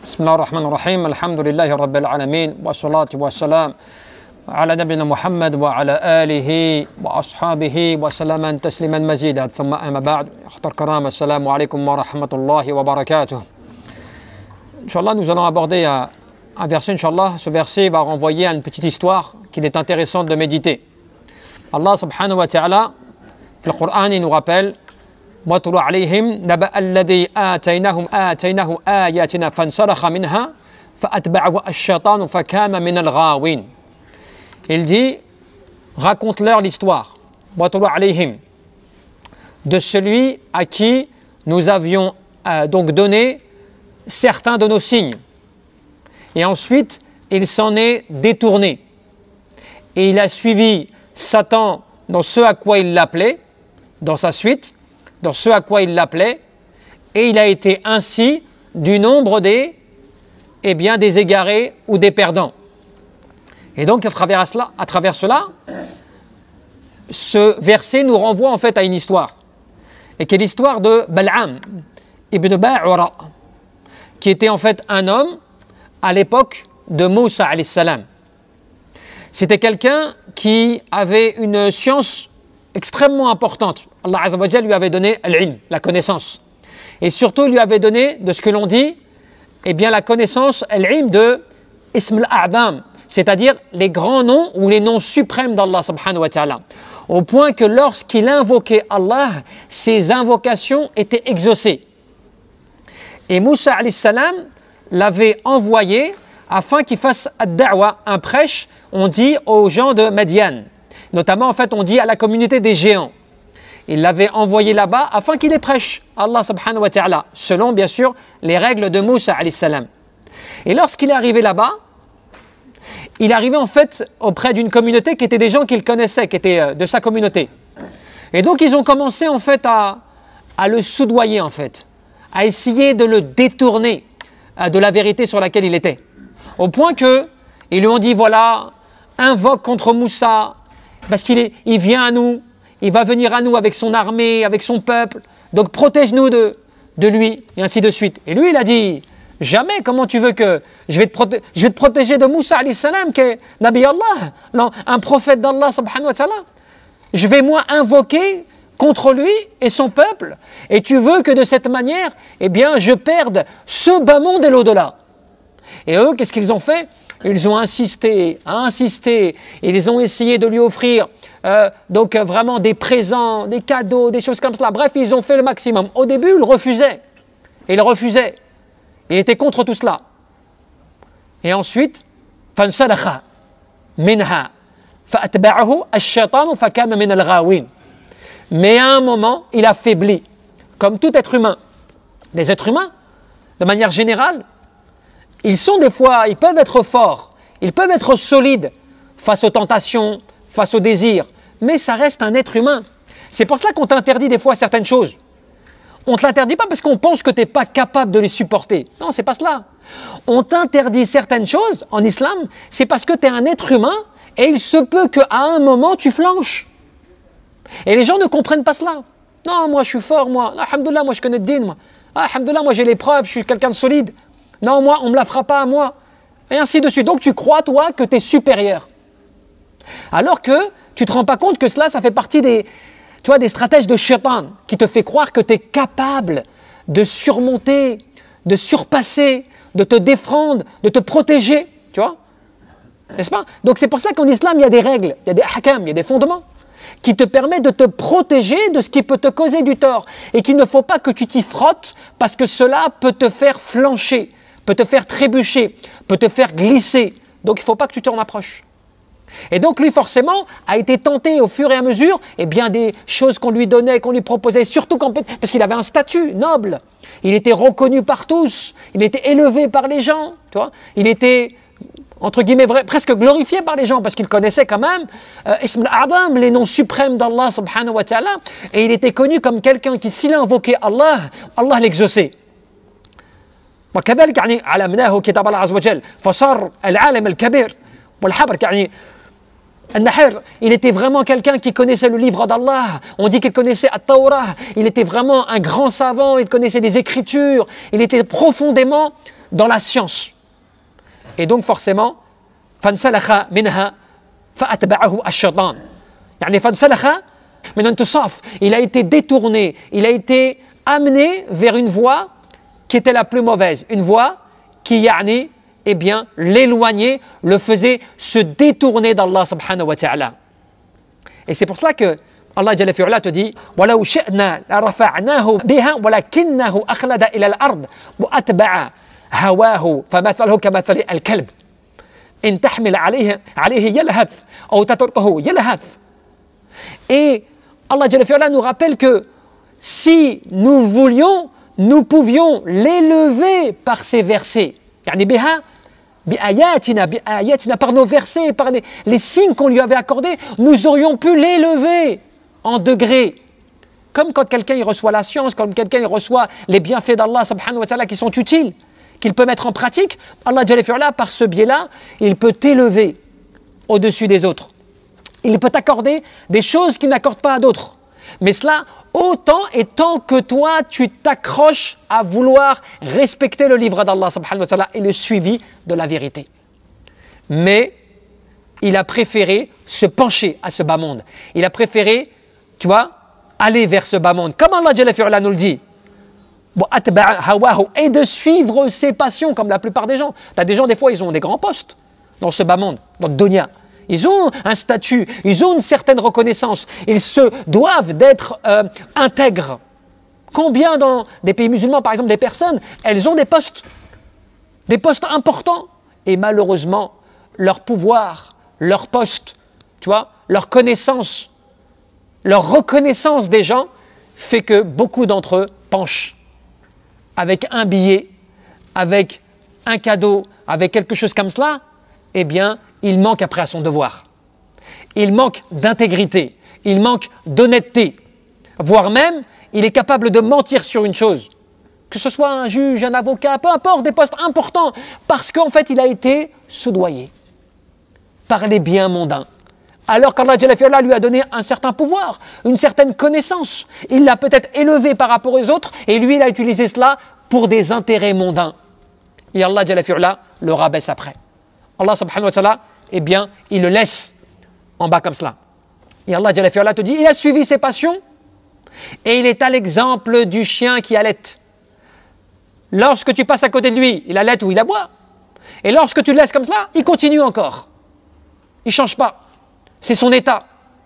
بسم الله الرحمن الرحيم الحمد لله رب العالمين والصلاة والسلام على نبينا محمد وعلى آله وأصحابه وسلم تسليما مزيدا ثم أما بعد أخوة الكرام السلام عليكم ورحمة الله وبركاته. Inch'Allah, nous allons aborder un verset, Inch'Allah. Ce verset va renvoyer à une petite histoire qu'il est intéressant de méditer. Allah subhanahu wa ta'ala, dans le Coran, il nous rappelle وَاتْلُ عَلَيْهِمْ نَبَأَ الَّذِي آتَيْنَاهُ آيَاتِنَا فَانْسَلَخَ مِنْهَا فَأَتْبَعَهُ الشَّيْطَانُ فَكَانَ مِنَ الْغَاوِينَ. Il dit, raconte-leur l'histoire, وَاتْلُ عَلَيْهِمْ, de celui à qui nous avions donc donné certains de nos signes. Et ensuite, il s'en est détourné. Et il a suivi Satan dans ce à quoi il l'appelait, dans sa suite, dans ce à quoi il l'appelait, et il a été ainsi du nombre des égarés ou des perdants. Et donc, à travers cela, ce verset nous renvoie en fait à une histoire, et qui est l'histoire de Bal'am ibn Ba'ura, qui était en fait un homme à l'époque de Moussa alayhi salam. C'était quelqu'un qui avait une science extrêmement importante. Allah Azza wa Jalla lui avait donné l'ilm, la connaissance. Et surtout, il lui avait donné, de ce que l'on dit, la connaissance, l'ilm de Ism al-A'dam, c'est-à-dire les grands noms ou les noms suprêmes d'Allah subhanahu wa ta'ala. Au point que lorsqu'il invoquait Allah, ses invocations étaient exaucées. Et Moussa alayhi salam l'avait envoyé afin qu'il fasse ad-da'wa, un prêche, on dit aux gens de Madian. Notamment, en fait, on dit à la communauté des géants. Il l'avait envoyé là-bas afin qu'il les prêche, Allah subhanahu wa ta'ala, selon, bien sûr, les règles de Moussa alayhi salam. Et lorsqu'il est arrivé là-bas, il arrivait en fait auprès d'une communauté qui était des gens qu'il connaissait, qui étaient de sa communauté. Et donc, ils ont commencé en fait à le soudoyer en fait, à essayer de le détourner de la vérité sur laquelle il était. Au point que ils lui ont dit, voilà, invoque contre Moussa, parce qu'il vient à nous, il va venir à nous avec son armée, avec son peuple, donc protège-nous de lui, et ainsi de suite. Et lui, il a dit, jamais, comment tu veux que je vais te protéger de Moussa alayhi salam, qui est Nabi Allah, non, un prophète d'Allah subhanahu wa ta'ala. Je vais moi invoquer contre lui et son peuple, et tu veux que de cette manière, je perde ce bas monde et l'au-delà. Et eux, qu'est-ce qu'ils ont fait? Ils ont insisté, ils ont essayé de lui offrir vraiment des présents, des cadeaux, des choses comme cela. Bref, ils ont fait le maximum. Au début, il refusait. Il était contre tout cela. Et ensuite, فَانْسَلَخَ مِنْهَا فَأَتْبَعَهُ الشَّيْطَانُ فَكَانَ مِنَ الْغَاوِينَ. Mais à un moment, il a faibli, comme tout être humain. Les êtres humains, de manière générale, ils peuvent être forts, ils peuvent être solides face aux tentations, face aux désirs, mais ça reste un être humain. C'est pour cela qu'on t'interdit des fois certaines choses. On ne te l'interdit pas parce qu'on pense que tu n'es pas capable de les supporter. Non, c'est pas cela. On t'interdit certaines choses en islam, c'est parce que tu es un être humain et il se peut qu'à un moment tu flanches. Et les gens ne comprennent pas cela. Non, moi je suis fort, moi. Alhamdoulilah, moi je connais le din, moi. Alhamdoulilah, moi j'ai les preuves, je suis quelqu'un de solide. Non, moi, on ne me la fera pas à moi. Et ainsi de suite. Donc tu crois, toi, que tu es supérieur. Alors que tu ne te rends pas compte que cela, ça fait partie des stratèges de Shaitan qui te fait croire que tu es capable de surmonter, de surpasser, de te défendre, de te protéger. Tu vois? N'est-ce pas? Donc c'est pour ça qu'en islam, il y a des règles, il y a des hakam, il y a des fondements qui te permettent de te protéger de ce qui peut te causer du tort. Et qu'il ne faut pas que tu t'y frottes parce que cela peut te faire flancher, peut te faire trébucher, peut te faire glisser. Donc il ne faut pas que tu t'en approches. Et donc lui forcément a été tenté au fur et à mesure, des choses qu'on lui donnait, qu'on lui proposait, surtout parce qu'il avait un statut noble. Il était reconnu par tous, il était élevé par les gens, tu vois. Il était, entre guillemets, presque glorifié par les gens parce qu'il connaissait quand même Ism al-A'dam, les noms suprêmes d'Allah subhanahu wa ta'ala, et il était connu comme quelqu'un qui, s'il invoquait Allah, Allah l'exauçait. وكذلك علمناه كتاب الله عز وجل فصار العالم الكبير والحبر النحر, il était vraiment quelqu'un qui connaissait le livre d'Allah. On dit qu'il connaissait At-Tawrah. Il était vraiment un grand savant. Il connaissait les Écritures. Il était profondément dans la science. Et donc forcément, فانسلخ منها فأتبعه الشيطان. يعني فانسلخ من انتصاف. Il a été détourné, il a été amené vers une voie qui était la plus mauvaise, une voie qui eh bien, l'éloignait, le faisait se détourner d'Allah subhanahu wa ta'ala. Et c'est pour cela que Allah Jalla fi'ala te dit وَلَوْ شِئْنَا لَرَفَعْنَاهُ بِهَا وَلَكِنَّهُ أَخْلَدَ إِلَى الْأَرْضِ وَأَتْبَعَ هَوَاهُ فَمَثَلُهُ كَمَثَلِ الْكَلْبِ إِنْ تَحْمِلْ عليه يلهث أو تتركه يلهث. Et Allah Jalla fi'ala nous rappelle que si nous voulions, nous pouvions l'élever par ces versets. يعني بها بآياتنا, par nos versets, par les signes qu'on lui avait accordés, nous aurions pu l'élever en degrés. Comme quand quelqu'un il reçoit la science, comme quelqu'un il reçoit les bienfaits d'Allah subhanahu wa ta'ala qui sont utiles, qu'il peut mettre en pratique, Allah Jalla fi'ala, par ce biais-là, il peut t'élever au-dessus des autres. Il peut t'accorder des choses qu'il n'accorde pas à d'autres. Mais cela, autant et tant que toi, tu t'accroches à vouloir respecter le livre d'Allah subhanahu wa ta'ala et le suivi de la vérité. Mais il a préféré se pencher à ce bas monde. Il a préféré, tu vois, aller vers ce bas monde. Comme Allah Jalla fi'ala nous le dit. Et de suivre ses passions, comme la plupart des gens. Tu as des gens, des fois, ils ont des grands postes dans ce bas monde, dans le dunya. Ils ont un statut, ils ont une certaine reconnaissance, ils se doivent d'être intègres. Combien dans des pays musulmans, par exemple, des personnes, elles ont des postes importants, et malheureusement, leur pouvoir, leur poste, tu vois, leur connaissance, leur reconnaissance des gens fait que beaucoup d'entre eux penchent avec un billet, avec un cadeau, avec quelque chose comme cela, eh bien, il manque après à son devoir. Il manque d'intégrité, il manque d'honnêteté, voire même, il est capable de mentir sur une chose, que ce soit un juge, un avocat, peu importe, des postes importants, parce qu'en fait, il a été soudoyé par les biens mondains. Alors qu'Allah Jalla fi'ala lui a donné un certain pouvoir, une certaine connaissance. Il l'a peut-être élevé par rapport aux autres, et lui, il a utilisé cela pour des intérêts mondains. Et Allah Jalla fi'ala le rabaisse après. Allah subhanahu wa ta'ala, eh bien, il le laisse en bas comme cela. Et Allah Jalla fi'ala te dit, il a suivi ses passions et il est à l'exemple du chien qui allaite. Lorsque tu passes à côté de lui, il allaite ou il aboie. Et lorsque tu le laisses comme cela, il continue encore. Il ne change pas. C'est son état.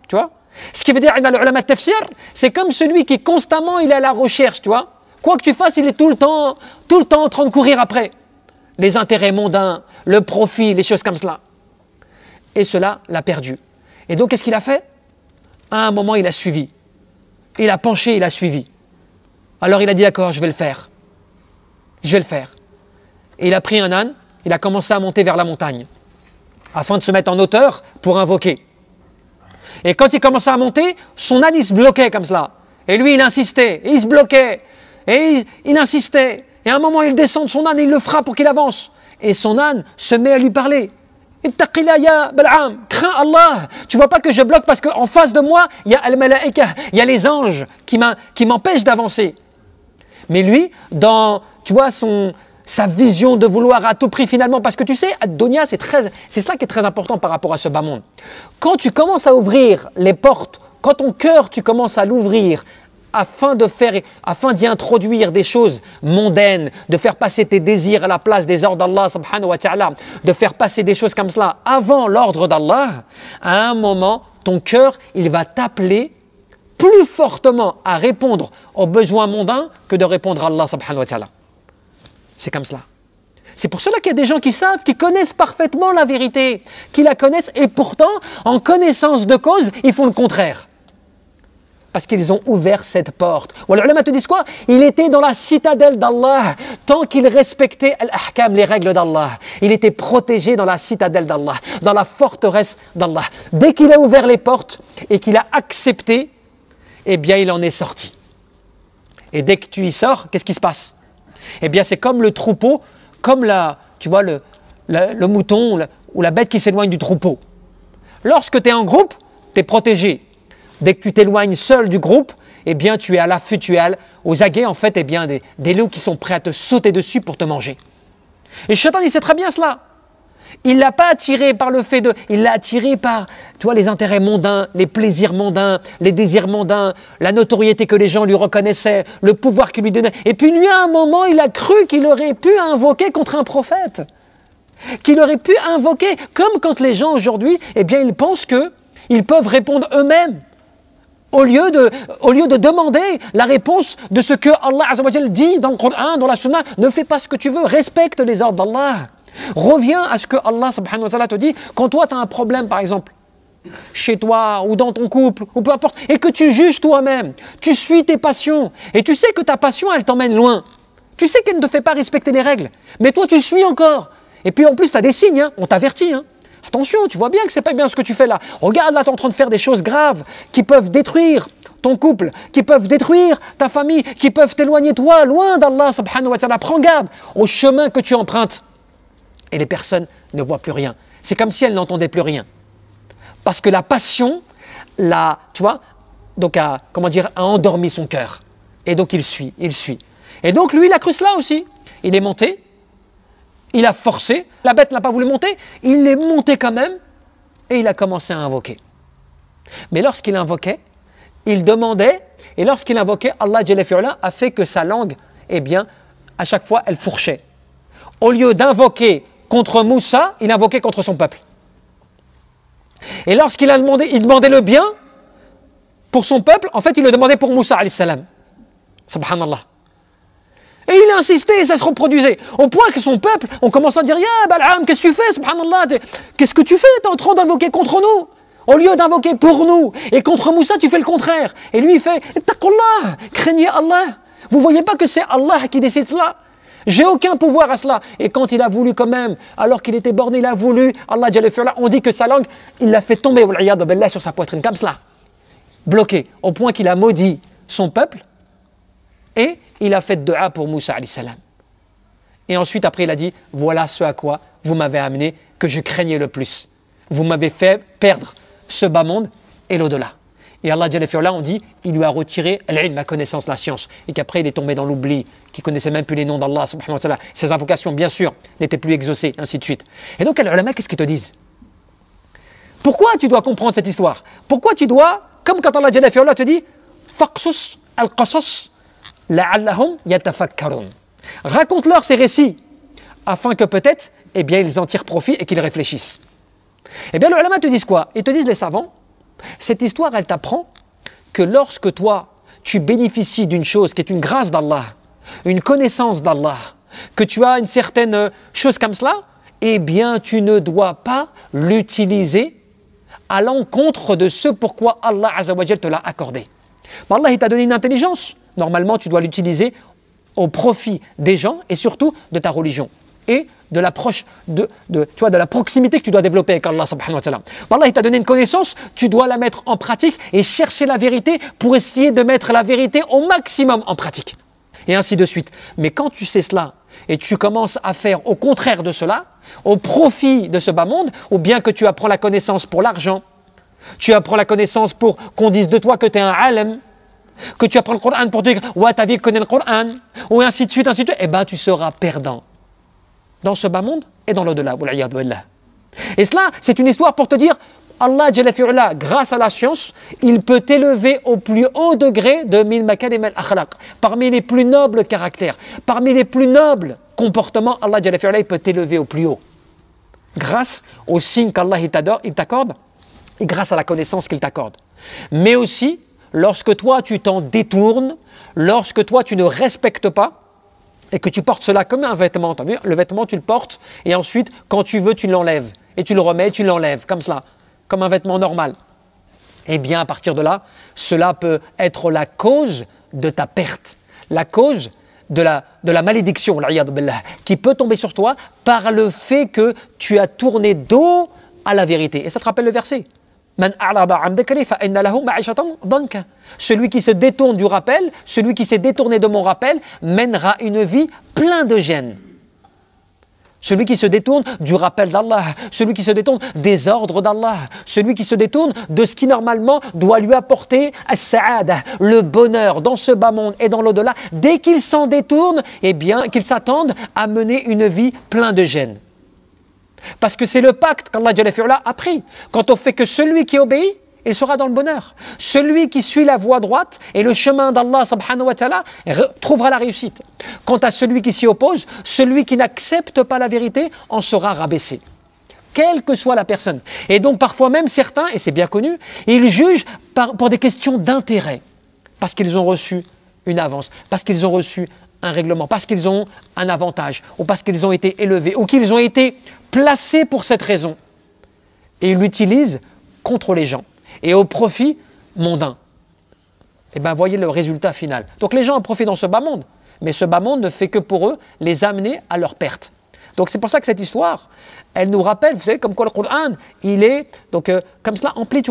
Tu vois? Ce qui veut dire, dans l'ulama de tafsir, c'est comme celui qui constamment il est à la recherche. Tu vois? Quoi que tu fasses, il est tout le temps en train de courir après. Les intérêts mondains, le profit, les choses comme cela. Et cela l'a perdu. Et donc, qu'est-ce qu'il a fait? À un moment, il a suivi. Il a penché, il a suivi. Alors, il a dit, d'accord, je vais le faire. Je vais le faire. Et il a pris un âne, il a commencé à monter vers la montagne, afin de se mettre en hauteur pour invoquer. Et quand il commençait à monter, son âne, il se bloquait comme cela. Et lui, il insistait, et il se bloquait, et il insistait. Et à un moment, il descend de son âne et il le frappe pour qu'il avance. Et son âne se met à lui parler. Ittaqillah ya Bal'am, crains Allah. Tu vois pas que je bloque parce qu'en face de moi, il y a al-malaika, il y a les anges qui m'empêchent d'avancer. Mais lui, dans, tu vois, sa vision de vouloir à tout prix finalement, parce que tu sais, ad-dunya, c'est cela qui est très important par rapport à ce bas monde. Quand tu commences à ouvrir les portes, quand ton cœur, tu commences à l'ouvrir, afin d'y introduire des choses mondaines, de faire passer tes désirs à la place des ordres d'Allah subhanahu wa ta'ala, de faire passer des choses comme cela avant l'ordre d'Allah, à un moment, ton cœur, il va t'appeler plus fortement à répondre aux besoins mondains que de répondre à Allah subhanahu wa ta'ala. C'est comme cela. C'est pour cela qu'il y a des gens qui savent, qui connaissent parfaitement la vérité, qui la connaissent et pourtant, en connaissance de cause, ils font le contraire. Parce qu'ils ont ouvert cette porte. Ou les ulama te disent quoi? Il était dans la citadelle d'Allah tant qu'il respectait al-ahkam, les règles d'Allah. Il était protégé dans la citadelle d'Allah, dans la forteresse d'Allah. Dès qu'il a ouvert les portes et qu'il a accepté, eh bien il en est sorti. Et dès que tu y sors, qu'est-ce qui se passe? Eh bien c'est comme le troupeau, comme tu vois, le mouton ou la bête qui s'éloigne du troupeau. Lorsque tu es en groupe, tu es protégé. Dès que tu t'éloignes seul du groupe, eh bien tu es à l'affût, tu es aux aguets en fait, eh bien des loups qui sont prêts à te sauter dessus pour te manger. Et le shaitan, il sait très bien cela. Il ne l'a pas attiré par le fait de... Il l'a attiré par, tu vois, les intérêts mondains, les plaisirs mondains, les désirs mondains, la notoriété que les gens lui reconnaissaient, le pouvoir qu'il lui donnait. Et puis lui, à un moment, il a cru qu'il aurait pu invoquer contre un prophète. Qu'il aurait pu invoquer, comme quand les gens aujourd'hui, eh bien, ils pensent qu'ils peuvent répondre eux-mêmes. Au lieu de demander la réponse de ce que Allah Azza wa Jal dit dans le Coran, dans la Sunna, ne fais pas ce que tu veux, respecte les ordres d'Allah. Reviens à ce que Allah subhanahu wa ta'ala te dit. Quand toi tu as un problème par exemple, chez toi ou dans ton couple, ou peu importe, et que tu juges toi-même, tu suis tes passions, et tu sais que ta passion elle t'emmène loin. Tu sais qu'elle ne te fait pas respecter les règles, mais toi tu suis encore. Et puis en plus tu as des signes, hein, on t'avertit. Attention, tu vois bien que c'est pas bien ce que tu fais là. Regarde là, tu es en train de faire des choses graves qui peuvent détruire ton couple, qui peuvent détruire ta famille, qui peuvent t'éloigner toi, loin d'Allah subhanahu wa ta'ala. Prends garde au chemin que tu empruntes. Et les personnes ne voient plus rien. C'est comme si elles n'entendaient plus rien. Parce que la passion, tu vois, donc a endormi son cœur. Et donc il suit. Et donc lui, il a cru cela aussi. Il est monté, il a forcé, la bête n'a pas voulu monter, il est monté quand même, et il a commencé à invoquer. Mais lorsqu'il invoquait, il demandait, et lorsqu'il invoquait, Allah Jalla fi'ala a fait que sa langue, eh bien, à chaque fois, elle fourchait. Au lieu d'invoquer contre Moussa, il invoquait contre son peuple. Et lorsqu'il a demandé, il demandait le bien pour son peuple, en fait, il le demandait pour Moussa alayhi salam. Subhanallah. Et il a insisté et ça se reproduisait. Au point que son peuple, on commence à dire, Ya Bal'am, qu'est-ce que tu fais, subhanallah, qu'est-ce que tu fais, tu es en train d'invoquer contre nous. Au lieu d'invoquer pour nous et contre Moussa, tu fais le contraire. Et lui, il fait, Taqullah, craignez Allah. Vous voyez pas que c'est Allah qui décide cela? J'ai aucun pouvoir à cela. Et quand il a voulu quand même, alors qu'il était borné, il a voulu, Allah Jalla fi'ala, on dit que sa langue, il l'a fait tomber, wal'iyadu billah, sur sa poitrine, comme cela. Bloqué, au point qu'il a maudit son peuple. Et il a fait dua pour Moussa alayhi salam. Et ensuite, après, il a dit, voilà ce à quoi vous m'avez amené, que je craignais le plus. Vous m'avez fait perdre ce bas monde et l'au-delà. Et Allah Jalla fi'ala, on dit, il lui a retiré l'ilm, la connaissance, la science. Et qu'après, il est tombé dans l'oubli, qu'il ne connaissait même plus les noms d'Allah, subhanahu wa ta'ala. Ses invocations, bien sûr, n'étaient plus exaucées, ainsi de suite. Et donc, les ulama, qu'est-ce qu'ils te disent? Pourquoi tu dois comprendre cette histoire? Pourquoi tu dois, comme quand Allah Jalla fi'ala te dit, faqsus al-qasas la'allahum yatafakkarun. Raconte-leur ces récits, afin que peut-être, eh bien, ils en tirent profit et qu'ils réfléchissent. Eh bien, les ulama te disent quoi? Ils te disent, les savants, cette histoire, elle t'apprend que lorsque toi, tu bénéficies d'une chose qui est une grâce d'Allah, une connaissance d'Allah, que tu as une certaine chose comme cela, eh bien, tu ne dois pas l'utiliser à l'encontre de ce pourquoi Allah Azza wa Jal te l'a accordé. Allah, il t'a donné une intelligence. Normalement, tu dois l'utiliser au profit des gens et surtout de ta religion et de l'approche de la proximité que tu dois développer avec Allah subhanahu wa ta'ala. Allah, il t'a donné une connaissance, tu dois la mettre en pratique et chercher la vérité pour essayer de mettre la vérité au maximum en pratique. Et ainsi de suite. Mais quand tu sais cela et tu commences à faire au contraire de cela, au profit de ce bas monde, ou bien que tu apprends la connaissance pour l'argent, tu apprends la connaissance pour qu'on dise de toi que tu es un alim, que tu apprends le Coran pour dire « Ouais, ta vie connaît le Coran », ou ainsi de suite, eh bien tu seras perdant dans ce bas monde et dans l'au-delà. Et cela, c'est une histoire pour te dire Allah Jalla fi'ala, grâce à la science, il peut t'élever au plus haut degré de min makarim al-akhlaq, parmi les plus nobles caractères, parmi les plus nobles comportements. Allah Jalla fi'ala, il peut t'élever au plus haut grâce aux signes qu'Allah il t'accorde et grâce à la connaissance qu'il t'accorde. Mais aussi, lorsque toi tu t'en détournes, lorsque toi tu ne respectes pas et que tu portes cela comme un vêtement, tu as vu, le vêtement tu le portes et ensuite quand tu veux tu l'enlèves et tu le remets, tu l'enlèves comme cela, comme un vêtement normal. Eh bien à partir de là, cela peut être la cause de ta perte, la cause de la malédiction qui peut tomber sur toi par le fait que tu as tourné dos à la vérité. Et ça te rappelle le verset. Celui qui se détourne du rappel, celui qui s'est détourné de mon rappel, mènera une vie pleine de gêne. celui qui se détourne du rappel d'Allah, celui qui se détourne des ordres d'Allah, celui qui se détourne de ce qui normalement doit lui apporter as-sa'ada, le bonheur dans ce bas monde et dans l'au-delà, dès qu'il s'en détourne, eh bien qu'il s'attende à mener une vie pleine de gêne. Parce que c'est le pacte qu'Allah a pris quant au fait que celui qui obéit, il sera dans le bonheur. Celui qui suit la voie droite et le chemin d'Allah subhanahu wa ta'ala trouvera la réussite. Quant à celui qui s'y oppose, celui qui n'accepte pas la vérité en sera rabaissé. Quelle que soit la personne. Et donc parfois même certains, et c'est bien connu, ils jugent pour des questions d'intérêt. Parce qu'ils ont reçu une avance, parce qu'ils ont reçu un règlement, parce qu'ils ont un avantage, ou parce qu'ils ont été élevés, ou qu'ils ont été placés pour cette raison. Et ils l'utilisent contre les gens. Et au profit mondain. Et bien voyez le résultat final. Donc les gens en profitent dans ce bas monde, mais ce bas monde ne fait que pour eux les amener à leur perte. Donc c'est pour ça que cette histoire, elle nous rappelle, vous savez, comme quoi le Coran, il est donc comme cela empli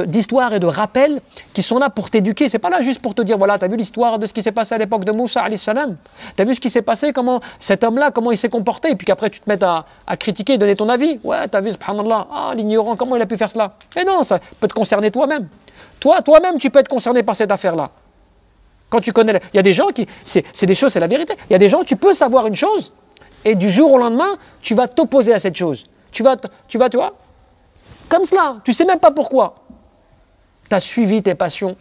d'histoires et de rappels qui sont là pour t'éduquer. C'est pas là juste pour te dire, voilà, tu as vu l'histoire de ce qui s'est passé à l'époque de Moussa alayhi salam, tu as vu ce qui s'est passé, comment cet homme-là, comment il s'est comporté, et puis qu'après tu te mettes à critiquer et donner ton avis. Ouais, tu as vu, subhanallah, l'ignorant, comment il a pu faire cela? Mais non, ça peut te concerner toi-même. Toi-même, tu peux être concerné par cette affaire-là. Quand tu connais, il y a des gens qui, c'est des choses, c'est la vérité. Il y a des gens, tu peux savoir une chose, et du jour au lendemain, tu vas t'opposer à cette chose. Tu vois, comme cela, tu ne sais même pas pourquoi. Tu as suivi tes passions.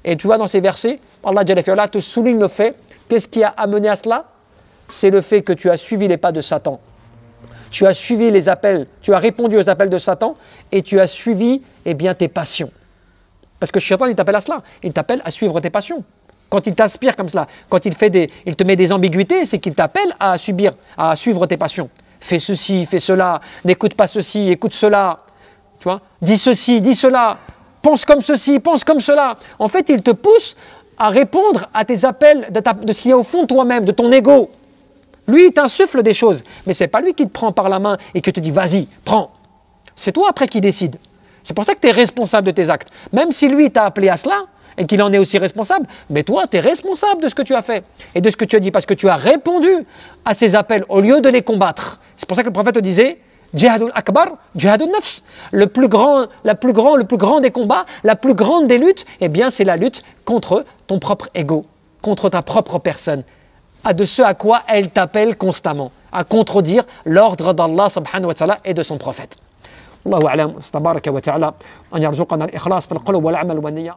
Et tu vois dans ces versets, Allah te souligne le fait, qu'est-ce qui a amené à cela? C'est le fait que tu as suivi les pas de Satan. Tu as suivi les appels, tu as répondu aux appels de Satan et tu as suivi tes passions. Parce que Shaitan, il t'appelle à cela, il t'appelle à suivre tes passions. Quand il t'inspire comme cela, quand il te met des ambiguïtés, c'est qu'il t'appelle à suivre tes passions. Fais ceci, fais cela, n'écoute pas ceci, écoute cela. Tu vois, dis ceci, dis cela, pense comme ceci, pense comme cela. En fait, il te pousse à répondre à tes appels de ce qu'il y a au fond de toi-même, de ton ego. Lui, il t'insuffle des choses, mais ce n'est pas lui qui te prend par la main et qui te dit « vas-y, prends ». C'est toi après qui décide. C'est pour ça que tu es responsable de tes actes. Même si lui t'a appelé à cela, et qu'il en est aussi responsable, mais toi, tu es responsable de ce que tu as fait et de ce que tu as dit, parce que tu as répondu à ces appels au lieu de les combattre. C'est pour ça que le prophète te disait Jihadul Akbar, Jihadul Nafs. Le plus grand des combats, la plus grande des luttes, eh bien, c'est la lutte contre ton propre ego, contre ta propre personne, de ce à quoi elle t'appelle constamment, à contredire l'ordre d'Allah subhanahu wa ta'ala et de son prophète. Allahu a'lam, tabaraka wa ta'ala, an yarzuqana al-ikhlas fil qulub wal amal wan niyya.